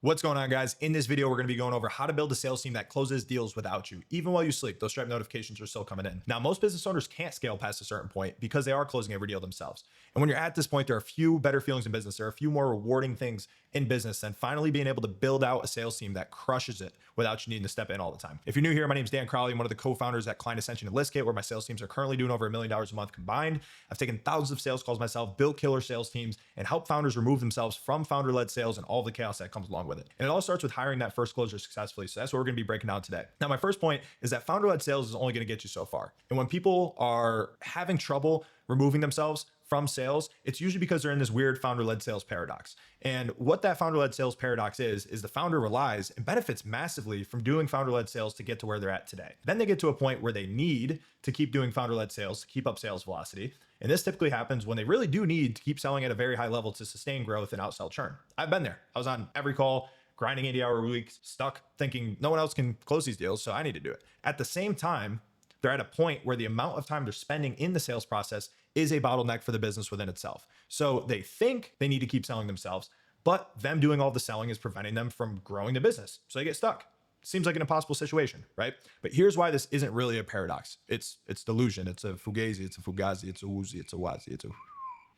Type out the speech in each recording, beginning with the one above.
What's going on, guys? In this video, we're going to be going over how to build a sales team that closes deals without you. Even while you sleep, those Stripe notifications are still coming in. Now, most business owners can't scale past a certain point because they are closing every deal themselves. And when you're at this point, there are a few better feelings in business. There are a few more rewarding things in business than finally being able to build out a sales team that crushes it without you needing to step in all the time. If you're new here, my name is Dan Crowley. I'm one of the co-founders at Ascension and ListKit, where my sales teams are currently doing over $1 million a month combined. I've taken thousands of sales calls myself, built killer sales teams, and helped founders remove themselves from founder-led sales and all the chaos that comes along with it. And it all starts with hiring that first closer successfully. So that's what we're going to be breaking down today. Now, my first point is that founder-led sales is only going to get you so far. And when people are having trouble removing themselves from sales, it's usually because they're in this weird founder-led sales paradox. And what that founder-led sales paradox is the founder relies and benefits massively from doing founder-led sales to get to where they're at today. Then they get to a point where they need to keep doing founder-led sales to keep up sales velocity. And this typically happens when they really do need to keep selling at a very high level to sustain growth and outsell churn. I've been there. I was on every call, grinding 80-hour weeks, stuck thinking no one else can close these deals, so I need to do it. At the same time, they're at a point where the amount of time they're spending in the sales process is a bottleneck for the business within itself. So they think they need to keep selling themselves, but them doing all the selling is preventing them from growing the business. So they get stuck. Seems like an impossible situation, right? But here's why this isn't really a paradox. It's delusion. It's a fugazi. It's a fugazi. It's a woozy. It's a wazi. It's a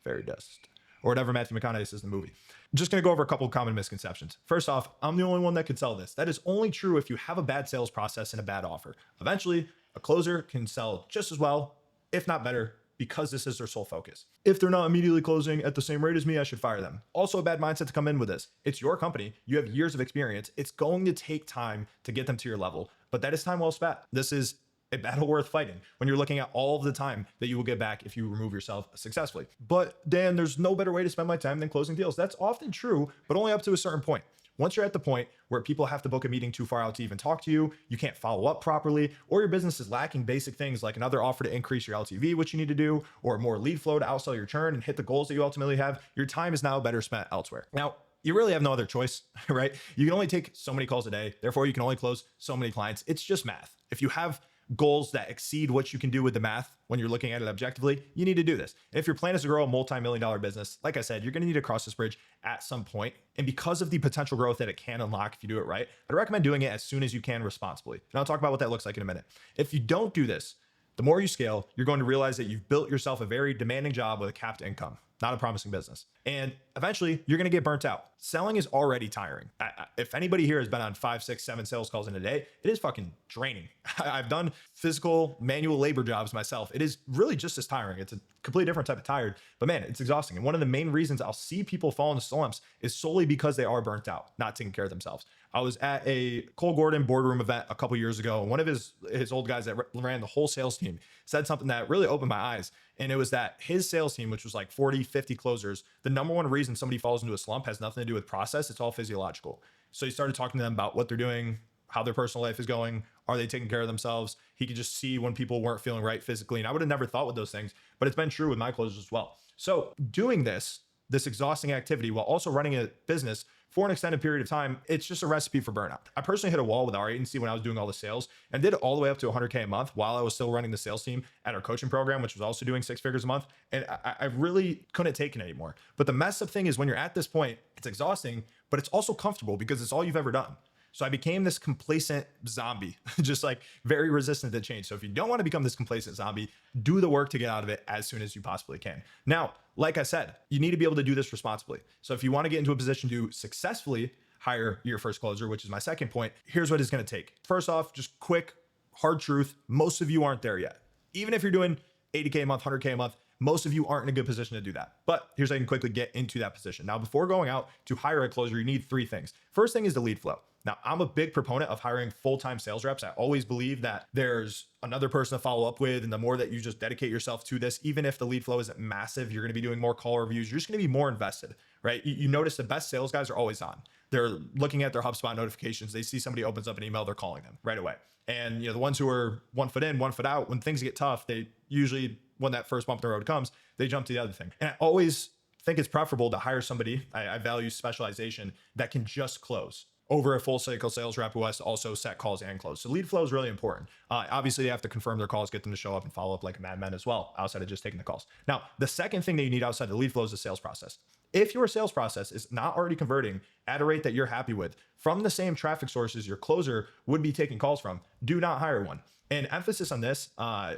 fairy dust, or whatever Matthew McConaughey says in the movie. I'm just going to go over a couple of common misconceptions. First off, I'm the only one that can sell this. That is only true if you have a bad sales process and a bad offer. Eventually, a closer can sell just as well, if not better, because this is their sole focus. If they're not immediately closing at the same rate as me, I should fire them. Also, a bad mindset to come in with this. It's your company. You have years of experience. It's going to take time to get them to your level, but that is time well spent. This is a battle worth fighting when you're looking at all of the time that you will get back if you remove yourself successfully. But Dan, there's no better way to spend my time than closing deals. That's often true, but only up to a certain point. Once you're at the point where people have to book a meeting too far out to even talk to you, you can't follow up properly, or your business is lacking basic things like another offer to increase your LTV, which you need to do, or more lead flow to outsell your churn and hit the goals that you ultimately have, your time is now better spent elsewhere. Now, you really have no other choice, right? You can only take so many calls a day. Therefore, you can only close so many clients. It's just math. If you have goals that exceed what you can do with the math when you're looking at it objectively, you need to do this. If your plan is to grow a multi-million-dollar business, like I said, you're going to need to cross this bridge at some point. And because of the potential growth that it can unlock if you do it right, I'd recommend doing it as soon as you can responsibly. And I'll talk about what that looks like in a minute. If you don't do this, the more you scale, you're going to realize that you've built yourself a very demanding job with a capped income, not a promising business. And eventually you're going to get burnt out. Selling is already tiring. If anybody here has been on 5, 6, 7 sales calls in a day, it is fucking draining. I've done physical manual labor jobs myself. It is really just as tiring. It's a completely different type of tired, but man, it's exhausting. And one of the main reasons I'll see people fall into slumps is solely because they are burnt out, not taking care of themselves. I was at a Cole Gordon boardroom event a couple years ago, and one of his old guys that ran the whole sales team said something that really opened my eyes. And it was that his sales team, which was like 40, 50 closers, the number one reason somebody falls into a slump has nothing to do with process. It's all physiological. So he started talking to them about what they're doing, how their personal life is going. Are they taking care of themselves? He could just see when people weren't feeling right physically. And I would have never thought with those things, but it's been true with my closers as well. So doing this exhausting activity while also running a business for an extended period of time, it's just a recipe for burnout. I personally hit a wall with our agency when I was doing all the sales and did it all the way up to 100K a month while I was still running the sales team at our coaching program, which was also doing 6 figures a month. And I really couldn't take it anymore. But the messed up thing is when you're at this point, it's exhausting, but it's also comfortable because it's all you've ever done. So I became this complacent zombie, just like very resistant to change. So if you don't want to become this complacent zombie, do the work to get out of it as soon as you possibly can. Now, like I said, you need to be able to do this responsibly. So if you want to get into a position to successfully hire your first closer, which is my second point, here's what it's going to take. First off, just quick, hard truth. Most of you aren't there yet. Even if you're doing 80K a month, 100K a month, most of you aren't in a good position to do that. But here's how you can quickly get into that position. Now, before going out to hire a closer, you need 3 things. First thing is the lead flow. Now, I'm a big proponent of hiring full-time sales reps. I always believe that there's another person to follow up with. And the more that you just dedicate yourself to this, even if the lead flow isn't massive, you're going to be doing more call reviews. You're just going to be more invested, right? You notice the best sales guys are always on. They're looking at their HubSpot notifications. They see somebody opens up an email, they're calling them right away. And the ones who are 1 foot in, 1 foot out, when things get tough, they usually, when that first bump in the road comes, they jump to the other thing. And I always think it's preferable to hire somebody, I value specialization, that can just close over a full cycle sales rep who has to also set calls and close. So lead flow is really important. Obviously, they have to confirm their calls, get them to show up and follow up like a madman as well, outside of just taking the calls. Now, the second thing that you need outside of the lead flow is the sales process. If your sales process is not already converting at a rate that you're happy with from the same traffic sources your closer would be taking calls from, do not hire one. And emphasis on this,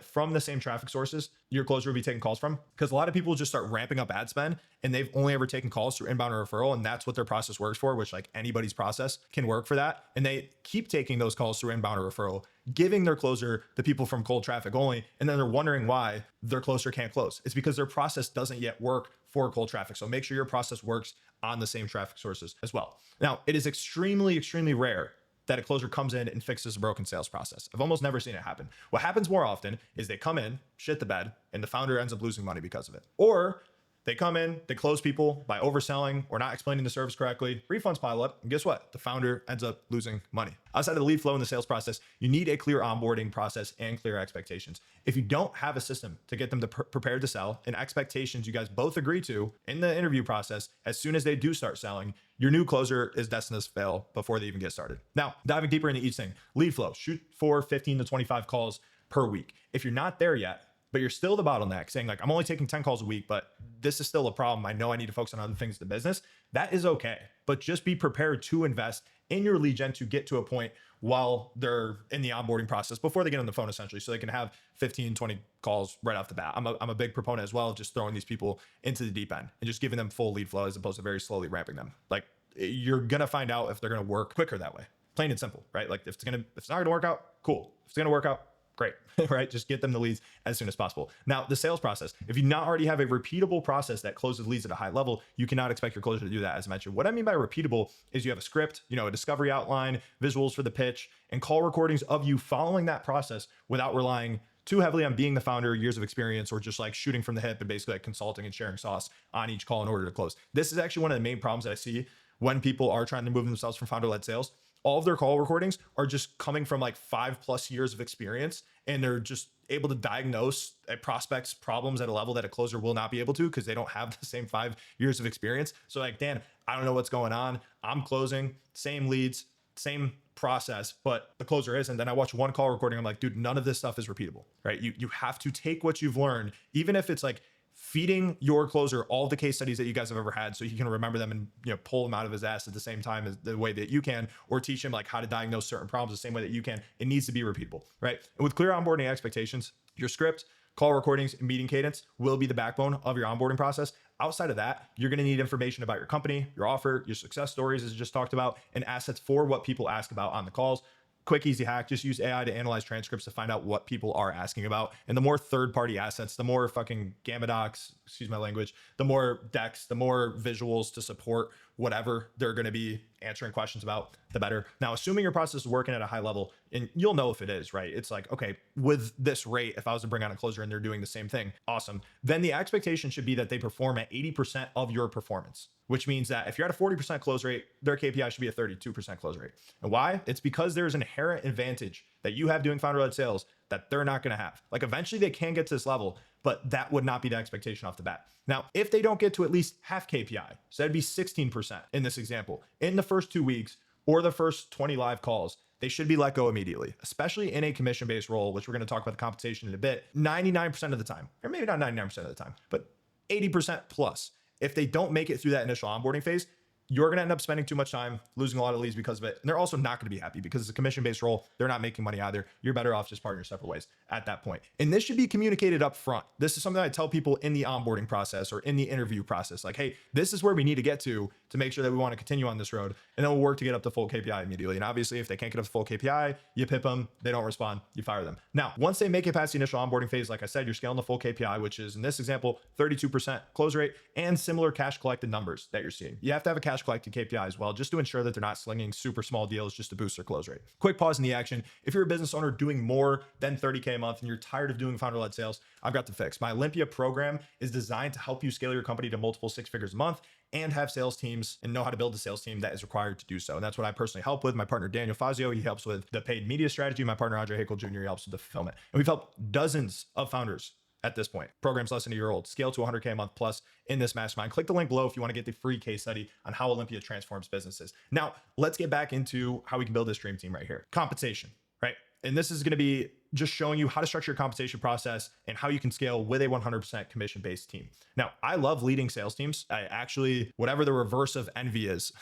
from the same traffic sources your closer will be taking calls from, because a lot of people just start ramping up ad spend and they've only ever taken calls through inbound or referral, and that's what their process works for, which like anybody's process can work for that. And they keep taking those calls through inbound or referral, giving their closer the people from cold traffic only, and then they're wondering why their closer can't close. It's because their process doesn't yet work for cold traffic. So make sure your process works on the same traffic sources as well. Now, it is extremely, extremely rare that a closer comes in and fixes a broken sales process. I've almost never seen it happen. What happens more often is they come in, shit the bed, and the founder ends up losing money because of it. Or they come in, they close people by overselling or not explaining the service correctly, refunds pile up, and guess what? The founder ends up losing money. Outside of the lead flow in the sales process, you need a clear onboarding process and clear expectations. If you don't have a system to get them to prepared to sell and expectations you guys both agree to in the interview process, as soon as they do start selling, your new closer is destined to fail before they even get started. Now, diving deeper into each thing, lead flow, shoot for 15 to 25 calls per week. If you're not there yet, but you're still the bottleneck, saying like, I'm only taking 10 calls a week, but this is still a problem. I know I need to focus on other things in the business. That is okay. But just be prepared to invest in your lead gen to get to a point while they're in the onboarding process before they get on the phone, essentially, so they can have 15, 20 calls right off the bat. I'm a big proponent as well of just throwing these people into the deep end and just giving them full lead flow as opposed to very slowly ramping them. Like, you're going to find out if they're going to work quicker that way. Plain and simple, right? Like if it's not going to work out, cool. If it's going to work out, great, right? Just get them the leads as soon as possible. Now, the sales process, if you not already have a repeatable process that closes leads at a high level, you cannot expect your closer to do that. As I mentioned, what I mean by repeatable is you have a script, a discovery outline, visuals for the pitch, and call recordings of you following that process without relying too heavily on being the founder, years of experience, or just like shooting from the hip and basically like consulting and sharing sauce on each call in order to close. This is actually one of the main problems that I see when people are trying to move themselves from founder-led sales. All of their call recordings are just coming from like 5+ years of experience, and they're just able to diagnose a prospect's problems at a level that a closer will not be able to because they don't have the same 5 years of experience. So like, Dan, I don't know what's going on. I'm closing, same leads, same process, but the closer isn't. Then I watch one call recording. I'm like, dude, none of this stuff is repeatable, right? You have to take what you've learned, even if it's like feeding your closer all the case studies that you guys have ever had so he can remember them and pull them out of his ass at the same time as the way that you can, or teach him like how to diagnose certain problems the same way that you can. It needs to be repeatable, right? And with clear onboarding expectations, your script, call recordings, and meeting cadence will be the backbone of your onboarding process. Outside of that, you're going to need information about your company, your offer, your success stories, as I just talked about, and assets for what people ask about on the calls. Quick, easy hack, just use AI to analyze transcripts to find out what people are asking about. And the more third-party assets, the more fucking Gamma docs, excuse my language, the more decks, the more visuals to support whatever they're going to be answering questions about, the better. Now, assuming your process is working at a high level, and you'll know if it is, right? It's like, okay, with this rate, if I was to bring on a closer and they're doing the same thing, awesome. Then the expectation should be that they perform at 80% of your performance, which means that if you're at a 40% close rate, their KPI should be a 32% close rate. And why? It's because there's an inherent advantage that you have doing founder-led sales that they're not going to have. Like eventually they can get to this level, but that would not be the expectation off the bat. Now, if they don't get to at least half KPI, so that'd be 16% in this example, in the first 2 weeks or the first 20 live calls, they should be let go immediately, especially in a commission-based role, which we're going to talk about the compensation in a bit. 99% of the time, or maybe not 99% of the time, but 80% plus. If they don't make it through that initial onboarding phase, you're going to end up spending too much time, losing a lot of leads because of it. And they're also not going to be happy because it's a commission-based role. They're not making money either. You're better off just parting your separate ways at that point. And this should be communicated up front. This is something I tell people in the onboarding process or in the interview process. Like, hey, this is where we need to get to make sure that we want to continue on this road. And then we'll work to get up to full KPI immediately. And obviously, if they can't get up to full KPI, you pip them, they don't respond, you fire them. Now, once they make it past the initial onboarding phase, like I said, you're scaling the full KPI, which is in this example, 32% close rate and similar cash collected numbers that you're seeing. You have to have a cash collected KPI as well, just to ensure that they're not slinging super small deals just to boost their close rate. Quick pause in the action. If you're a business owner doing more than 30K a month and you're tired of doing founder-led sales, I've got the fix. My Olympia program is designed to help you scale your company to multiple 6 figures a month and have sales teams and know how to build a sales team that is required to do so. And that's what I personally help with. My partner, Daniel Fazio, he helps with the paid media strategy. My partner, Andre Hakel Jr., he helps with the fulfillment. And we've helped dozens of founders at this point. Program's less than a year old, scale to 100K a month plus in this mastermind. Click the link below if you want to get the free case study on how Olympia transforms businesses. Now, let's get back into how we can build this dream team right here. Compensation, right? And this is going to be just showing you how to structure your compensation process and how you can scale with a 100% commission-based team. Now, I love leading sales teams. I actually, whatever the reverse of envy is,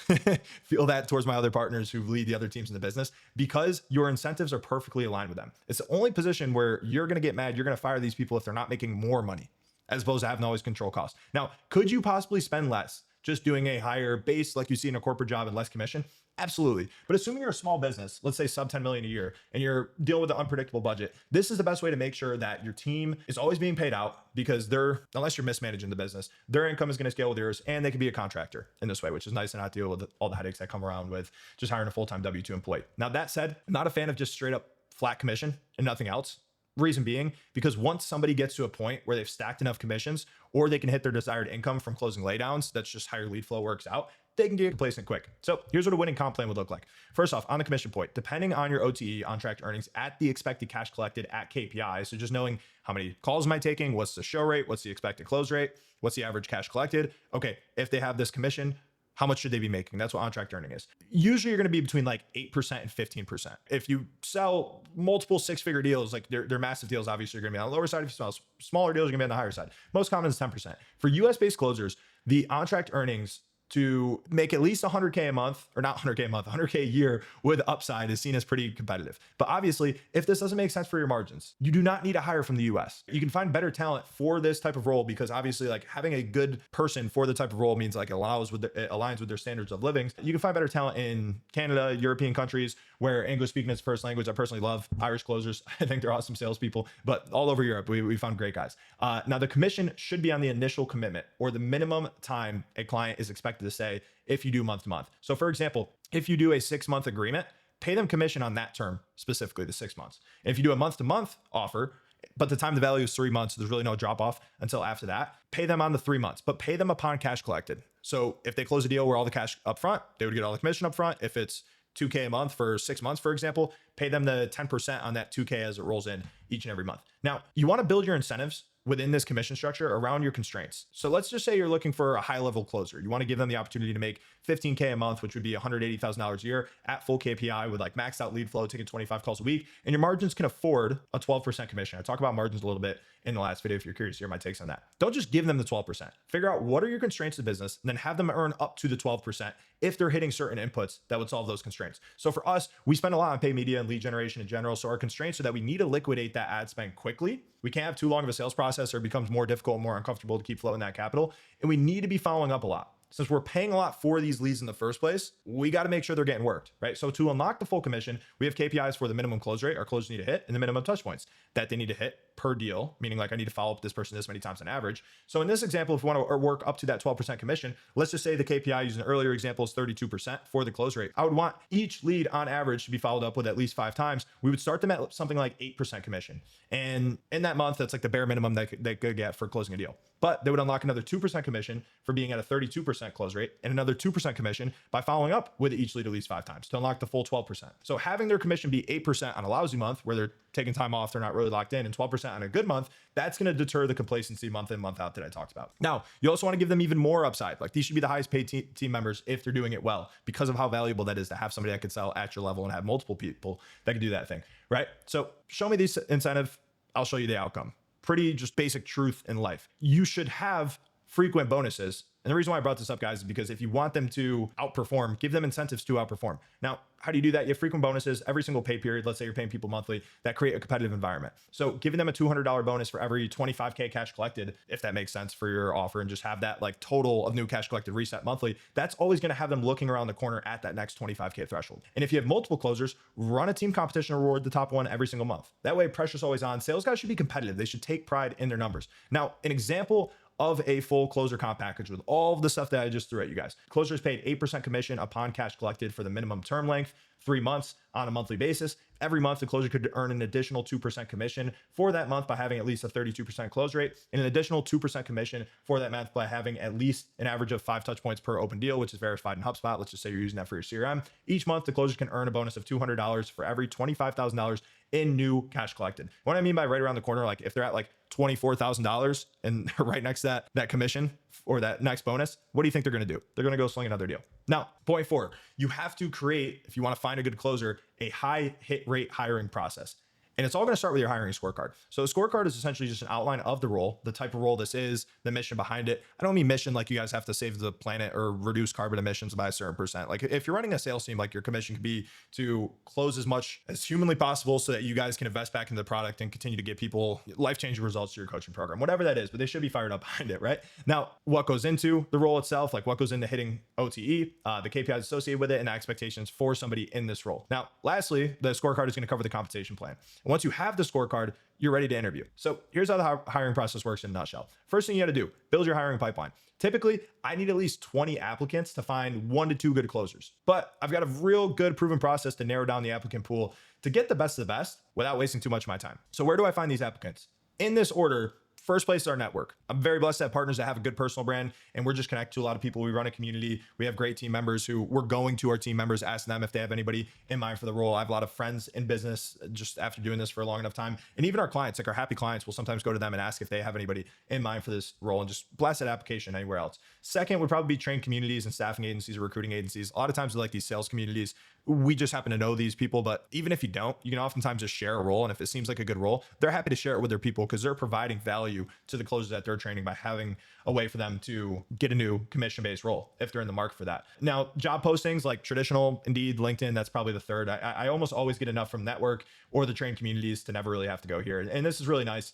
feel that towards my other partners who lead the other teams in the business, because your incentives are perfectly aligned with them. It's the only position where you're going to get mad, you're going to fire these people if they're not making more money, as opposed to having to always control costs. Now, could you possibly spend less just doing a higher base like you see in a corporate job and less commission? Absolutely. But assuming you're a small business, let's say sub 10 million a year, and you're dealing with an unpredictable budget, this is the best way to make sure that your team is always being paid out, because unless you're mismanaging the business, their income is going to scale with yours, and they can be a contractor in this way, which is nice to not deal with all the headaches that come around with just hiring a full-time W-2 employee. Now, that said, I'm not a fan of just straight up flat commission and nothing else. Reason being, because once somebody gets to a point where they've stacked enough commissions, or they can hit their desired income from closing laydowns, that's just higher lead flow works out, they can get complacent quick. So here's what a winning comp plan would look like. First off, on the commission point, depending on your OTE, on tracked earnings, at the expected cash collected at KPI, so just knowing how many calls am I taking, what's the show rate, what's the expected close rate, what's the average cash collected. Okay, if they have this commission, how much should they be making? That's what on-track earning is. Usually you're going to be between like 8% and 15%. If you sell multiple six-figure deals, like they're massive deals, obviously you're going to be on the lower side. If you sell smaller deals, you're going to be on the higher side. Most common is 10%. For US-based closers, the on-track earnings to make at least 100K a month, or not 100K a month, 100K a year with upside is seen as pretty competitive. But obviously, if this doesn't make sense for your margins, you do not need to hire from the US. You can find better talent for this type of role, because obviously like having a good person for the type of role means like it aligns with their standards of living. You can find better talent in Canada, European countries where English speaking is first language. I personally love Irish closers. I think they're awesome salespeople, but all over Europe, we found great guys. Now the commission should be on the initial commitment, or the minimum time a client is expected to say if you do month to month. So for example, if you do a 6-month agreement, pay them commission on that term, specifically the 6 months. And if you do a month to month offer, but the time to value is 3 months, so there's really no drop off until after that, pay them on the 3 months, but pay them upon cash collected. So if they close a deal where all the cash up front, they would get all the commission up front. If it's $2K a month for 6 months, for example, pay them the 10% on that $2K as it rolls in each and every month. Now, you want to build your incentives within this commission structure around your constraints. So let's just say you're looking for a high level closer. You want to give them the opportunity to make $15K a month, which would be $180,000 a year at full KPI with like maxed out lead flow, taking 25 calls a week, and your margins can afford a 12% commission. I talk about margins a little bit in the last video if you're curious to hear my takes on that. Don't just give them the 12%. Figure out what are your constraints of business, and then have them earn up to the 12% if they're hitting certain inputs that would solve those constraints. So for us, we spend a lot on paid media and lead generation in general. So our constraints are that we need to liquidate that ad spend quickly. We can't have too long of a sales process, or it becomes more difficult and more uncomfortable to keep flowing that capital. And we need to be following up a lot. Since we're paying a lot for these leads in the first place, we got to make sure they're getting worked, right? So to unlock the full commission, we have KPIs for the minimum close rate our closers need to hit, and the minimum touch points that they need to hit per deal, meaning like I need to follow up this person this many times on average. So in this example, if we want to work up to that 12% commission, let's just say the KPI using an earlier example is 32% for the close rate. I would want each lead on average to be followed up with at least 5 times. We would start them at something like 8% commission. And in that month, that's like the bare minimum they could get for closing a deal. But they would unlock another 2% commission for being at a 32% close rate, and another 2% commission by following up with each lead at least 5 times to unlock the full 12%. So having their commission be 8% on a lousy month where they're taking time off, they're not really locked in, and 12% on a good month, that's going to deter the complacency month in, month out that I talked about. Now, you also want to give them even more upside. Like these should be the highest paid team members if they're doing it well, because of how valuable that is to have somebody that could sell at your level and have multiple people that can do that thing, right? So show me these incentive, I'll show you the outcome. Pretty just basic truth in life. You should have frequent bonuses. And the reason why I brought this up, guys, is because if you want them to outperform, give them incentives to outperform. Now, how do you do that? You have frequent bonuses every single pay period. Let's say you're paying people monthly, that create a competitive environment. So giving them a $200 bonus for every 25K cash collected, if that makes sense for your offer, and just have that like total of new cash collected reset monthly, that's always going to have them looking around the corner at that next 25K threshold. And if you have multiple closers, run a team competition, reward the top one every single month. That way pressure's always on. Sales guys should be competitive. They should take pride in their numbers. Now, an example of a full closer comp package with all of the stuff that I just threw at you guys. Closers paid 8% commission upon cash collected for the minimum term length, 3 months on a monthly basis. Every month, the closer could earn an additional 2% commission for that month by having at least a 32% close rate, and an additional 2% commission for that month by having at least an average of 5 touch points per open deal, which is verified in HubSpot. Let's just say you're using that for your CRM. Each month, the closers can earn a bonus of $200 for every $25,000 in new cash collected. What I mean by right around the corner, like if they're at like $24,000 and right next to that commission or that next bonus, what do you think they're going to do? They're going to go sling another deal. Now, point 4, you have to create, if you want to find a good closer, a high hit rate hiring process. And it's all going to start with your hiring scorecard. So a scorecard is essentially just an outline of the role, the type of role this is, the mission behind it. I don't mean mission like you guys have to save the planet or reduce carbon emissions by a certain percent. Like if you're running a sales team, like your commission could be to close as much as humanly possible so that you guys can invest back into the product and continue to get people life-changing results to your coaching program, whatever that is, but they should be fired up behind it, right? Now, what goes into the role itself, like what goes into hitting OTE, the KPIs associated with it, and the expectations for somebody in this role. Now, lastly, the scorecard is going to cover the compensation plan. And once you have the scorecard, you're ready to interview. So here's how the hiring process works in a nutshell. First thing you got to do, build your hiring pipeline. Typically, I need at least 20 applicants to find 1 to 2 good closers. But I've got a real good proven process to narrow down the applicant pool to get the best of the best without wasting too much of my time. So where do I find these applicants? In this order. First place is our network. I'm very blessed to have partners that have a good personal brand, and we're just connected to a lot of people. We run a community. We have great team members who we're going to our team members, asking them if they have anybody in mind for the role. I have a lot of friends in business just after doing this for a long enough time. And even our clients, like our happy clients, will sometimes go to them and ask if they have anybody in mind for this role and just blast that application anywhere else. Second would probably be trained communities and staffing agencies or recruiting agencies. A lot of times, like these sales communities, we just happen to know these people, but even if you don't, you can oftentimes just share a role. And if it seems like a good role, they're happy to share it with their people because they're providing value to the closers that they're training by having a way for them to get a new commission-based role if they're in the market for that. Now, job postings like traditional, Indeed, LinkedIn, that's probably the third. I almost always get enough from network or the trained communities to never really have to go here. And this is really nice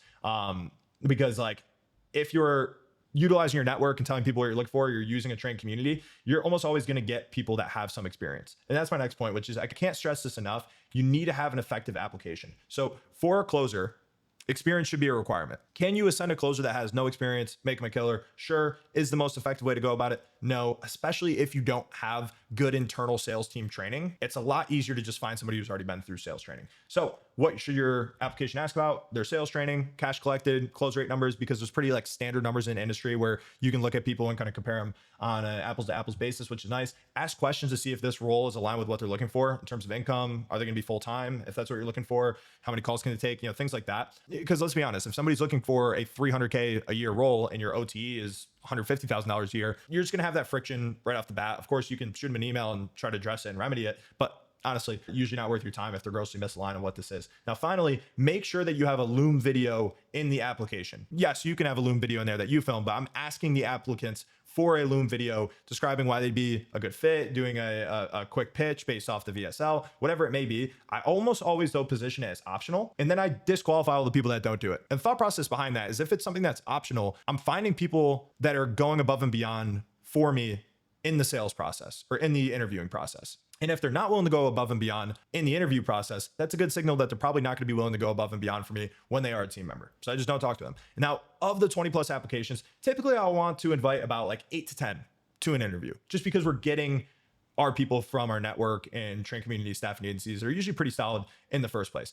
because like if you're utilizing your network and telling people what you're looking for, you're using a trained community, you're almost always going to get people that have some experience. And that's my next point, which is I can't stress this enough. You need to have an effective application. So for a closer, experience should be a requirement. Can you ascend a closer that has no experience, make them a killer? Sure. Is the most effective way to go about it? No, especially if you don't have good internal sales team training. It's a lot easier to just find somebody who's already been through sales training. So what should your application ask about? Their sales training, cash collected, close rate numbers, because there's pretty like standard numbers in the industry where you can look at people and kind of compare them on an apples to apples basis, which is nice. Ask questions to see if this role is aligned with what they're looking for in terms of income. Are they going to be full-time? If that's what you're looking for, how many calls can it take? Things like that. Because let's be honest, if somebody's looking for a $300K a year role and your OTE is $150,000 a year, you're just going to have that friction right off the bat. Of course, you can shoot them an email and try to address it and remedy it, but honestly, usually not worth your time if they're grossly misaligned on what this is. Now, finally, make sure that you have a Loom video in the application. Yes, you can have a Loom video in there that you film, but I'm asking the applicants for a Loom video describing why they'd be a good fit, doing a quick pitch based off the VSL, whatever it may be. I almost always though position it as optional, and then I disqualify all the people that don't do it. And the thought process behind that is if it's something that's optional, I'm finding people that are going above and beyond for me in the sales process or in the interviewing process. And if they're not willing to go above and beyond in the interview process, that's a good signal that they're probably not going to be willing to go above and beyond for me when they are a team member. So I just don't talk to them. Now, of the 20 plus applications, typically I'll want to invite about like 8 to 10 to an interview, just because we're getting our people from our network and train community staffing agencies are usually pretty solid in the first place.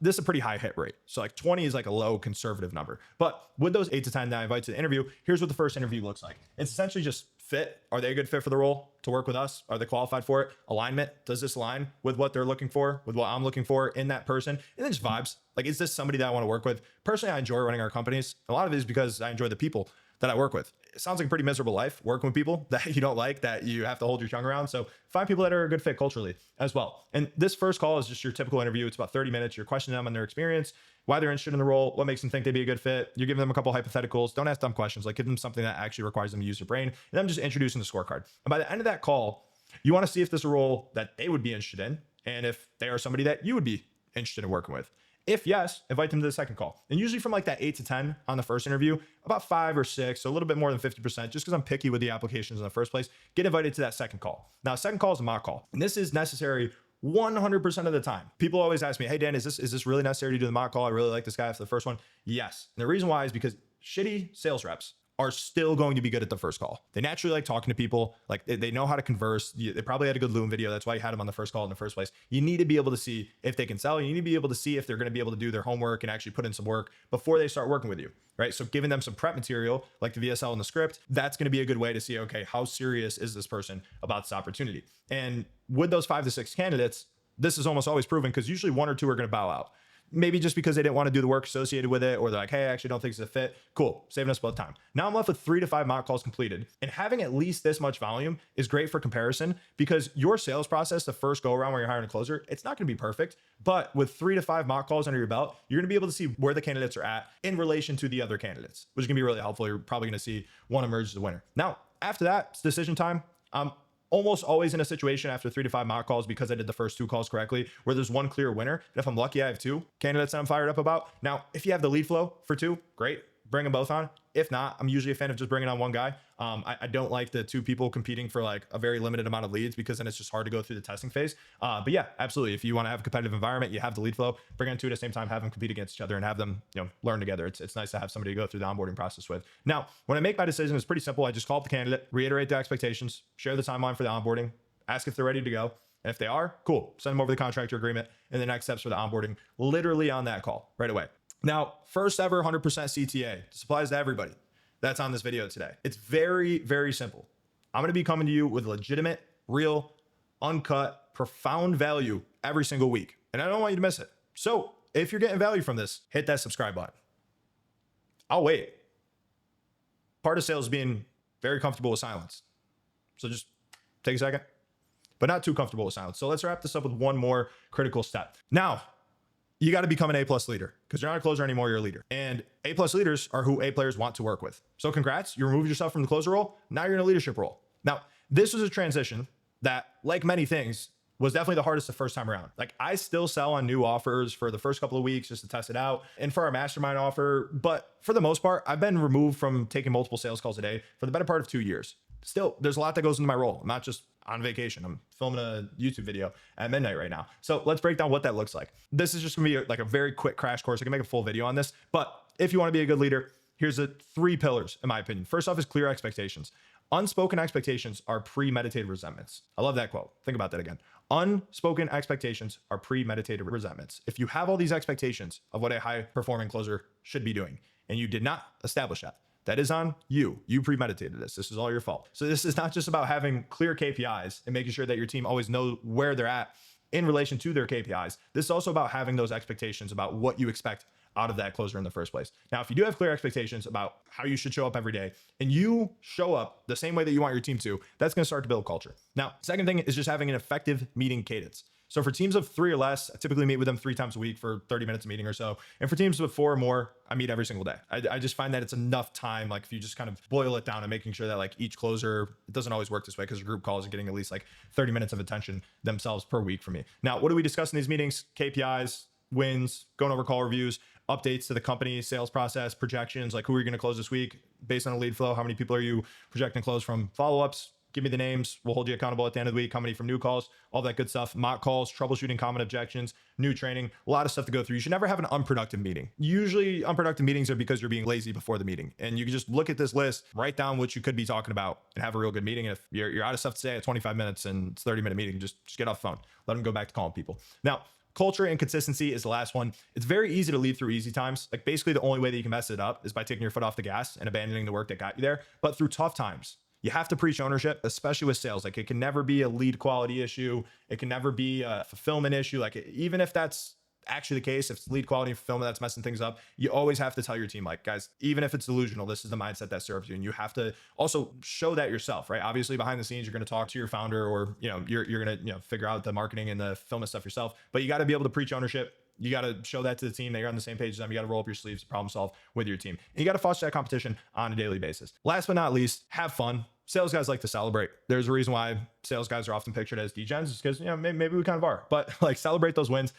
This is a pretty high hit rate. So like 20 is like a low conservative number. But with those 8 to 10 that I invite to the interview, here's what the first interview looks like. It's essentially just fit. Are they a good fit for the role to work with us? Are they qualified for it? Alignment. Does this align with what they're looking for, with what I'm looking for in that person? And then just vibes. Like, is this somebody that I want to work with? Personally, I enjoy running our companies. A lot of it is because I enjoy the people that I work with. It sounds like a pretty miserable life working with people that you don't like, that you have to hold your tongue around. So find people that are a good fit culturally as well. And this first call is just your typical interview. It's about 30 minutes. You're questioning them on their experience, why they're interested in the role, what makes them think they'd be a good fit. You're giving them a couple hypotheticals. Don't ask dumb questions. Like, give them something that actually requires them to use their brain. And then just introducing the scorecard. And by the end of that call, you want to see if this is a role that they would be interested in, and if they are somebody that you would be interested in working with. If yes, invite them to the second call. And usually from like that 8 to 10 on the first interview, about 5 or 6, so a little bit more than 50%, just because I'm picky with the applications in the first place, get invited to that second call. Now, second call is a mock call, and this is necessary 100% of the time. People always ask me, hey, Dan, is this really necessary to do the mock call? I really like this guy after the first one. Yes. And the reason why is because shitty sales reps are still going to be good at the first call. They naturally like talking to people. Like they know how to converse. They probably had a good Loom video. That's why you had them on the first call in the first place. You need to be able to see if they can sell. You need to be able to see if they're going to be able to do their homework and actually put in some work before they start working with you, right? So giving them some prep material like the VSL and the script, that's going to be a good way to see, okay, how serious is this person about this opportunity? And with those 5 to 6 candidates, this is almost always proven because usually 1 or 2 are going to bow out. maybe just because they didn't want to do the work associated with it, or they're like, hey, I actually don't think it's a fit. Cool, saving us both time. Now I'm left with 3 to 5 mock calls completed, and having at least this much volume is great for comparison, because your sales process, the first go around when you're hiring a closer, it's not going to be perfect, but with 3 to 5 mock calls under your belt, you're going to be able to see where the candidates are at in relation to the other candidates, which is going to be really helpful. You're probably going to see one emerge as a winner. Now, after that, it's decision time. I'm almost always in a situation after 3 to 5 mock calls, because I did the first 2 calls correctly, where there's one clear winner. And if I'm lucky, I have 2 candidates that I'm fired up about. Now, if you have the lead flow for 2, great, bring them both on. If not, I'm usually a fan of just bringing on one guy. I don't like the 2 people competing for like a very limited amount of leads, because then it's just hard to go through the testing phase. But yeah, absolutely. If you want to have a competitive environment, you have the lead flow, bring on 2 at the same time, have them compete against each other and have them, learn together. It's nice to have somebody to go through the onboarding process with. Now, when I make my decision, it's pretty simple. I just call up the candidate, reiterate the expectations, share the timeline for the onboarding, ask if they're ready to go. And if they are, cool, send them over the contractor agreement and the next steps for the onboarding, literally on that call right away. Now, first ever 100% CTA. This applies to everybody that's on this video today. It's very, very simple. I'm going to be coming to you with legitimate, real, uncut, profound value every single week, and I don't want you to miss it. So if you're getting value from this, hit that subscribe button. I'll wait. Part of sales is being very comfortable with silence. So just take a second, but not too comfortable with silence. So let's wrap this up with one more critical step. Now, you got to become an A+ leader, because you're not a closer anymore, you're a leader. And A+ leaders are who A players want to work with. So congrats, you removed yourself from the closer role. Now you're in a leadership role. Now, this was a transition that, like many things, was definitely the hardest the first time around. Like, I still sell on new offers for the first couple of weeks just to test it out, and for our mastermind offer. But for the most part, I've been removed from taking multiple sales calls a day for the better part of 2 years. Still, there's a lot that goes into my role. I'm not just on vacation. I'm filming a YouTube video at midnight right now. So let's break down what that looks like. This is just gonna be like a very quick crash course. I can make a full video on this, but if you wanna be a good leader, here's the 3 pillars, in my opinion. First off is clear expectations. Unspoken expectations are premeditated resentments. I love that quote. Think about that again. Unspoken expectations are premeditated resentments. If you have all these expectations of what a high performing closer should be doing, and you did not establish that is on you. You premeditated this. This is all your fault. So this is not just about having clear KPIs and making sure that your team always knows where they're at in relation to their KPIs. This is also about having those expectations about what you expect out of that closer in the first place. Now, if you do have clear expectations about how you should show up every day, and you show up the same way that you want your team to, that's going to start to build culture. Now, second thing is just having an effective meeting cadence. So for teams of 3 or less, I typically meet with them 3 times a week for 30 minutes a meeting or so. And for teams of 4 or more, I meet every single day. I just find that it's enough time. Like, if you just kind of boil it down and making sure that like each closer, it doesn't always work this way, because group calls are getting at least like 30 minutes of attention themselves per week for me. Now, what do we discuss in these meetings? KPIs, wins, going over call reviews, updates to the company, sales process, projections, like who are you going to close this week based on a lead flow? How many people are you projecting to close from follow-ups? Give me the names. We'll hold you accountable at the end of the week. How many from new calls, all that good stuff. Mock calls, troubleshooting common objections, new training, a lot of stuff to go through. You should never have an unproductive meeting. Usually unproductive meetings are because you're being lazy before the meeting. And you can just look at this list, write down what you could be talking about, and have a real good meeting. And if you're out of stuff to say at 25 minutes and it's a 30-minute meeting, just get off the phone. Let them go back to calling people. Now, culture and consistency is the last one. It's very easy to lead through easy times. Like, basically the only way that you can mess it up is by taking your foot off the gas and abandoning the work that got you there. But through tough times, you have to preach ownership, especially with sales. Like, it can never be a lead quality issue. It can never be a fulfillment issue. Like, even if that's actually the case, if it's lead quality and fulfillment that's messing things up, you always have to tell your team, like, guys, even if it's delusional, this is the mindset that serves you. And you have to also show that yourself, right? Obviously behind the scenes, you're going to talk to your founder, or, you're going to, figure out the marketing and the fulfillment stuff yourself, but you got to be able to preach ownership. You got to show that to the team that you're on the same page as them. You got to roll up your sleeves, problem solve with your team. And you got to foster that competition on a daily basis. Last but not least, have fun. Sales guys like to celebrate. There's a reason why sales guys are often pictured as degens, because maybe we kind of are, but like, celebrate those wins.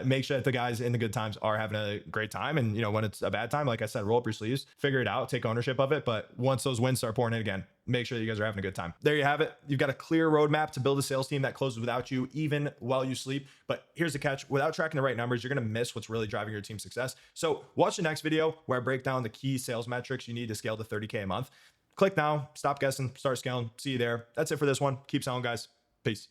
Make sure that the guys in the good times are having a great time, and when it's a bad time, like I said, roll up your sleeves, figure it out, take ownership of it. But once those wins start pouring in again, make sure that you guys are having a good time. There you have it. You've got a clear roadmap to build a sales team that closes without you, even while you sleep. But here's the catch: without tracking the right numbers, you're going to miss what's really driving your team's success. So watch the next video where I break down the key sales metrics you need to scale to 30K a month. Click now, stop guessing, start scaling. See you there. That's it for this one. Keep selling, guys. Peace.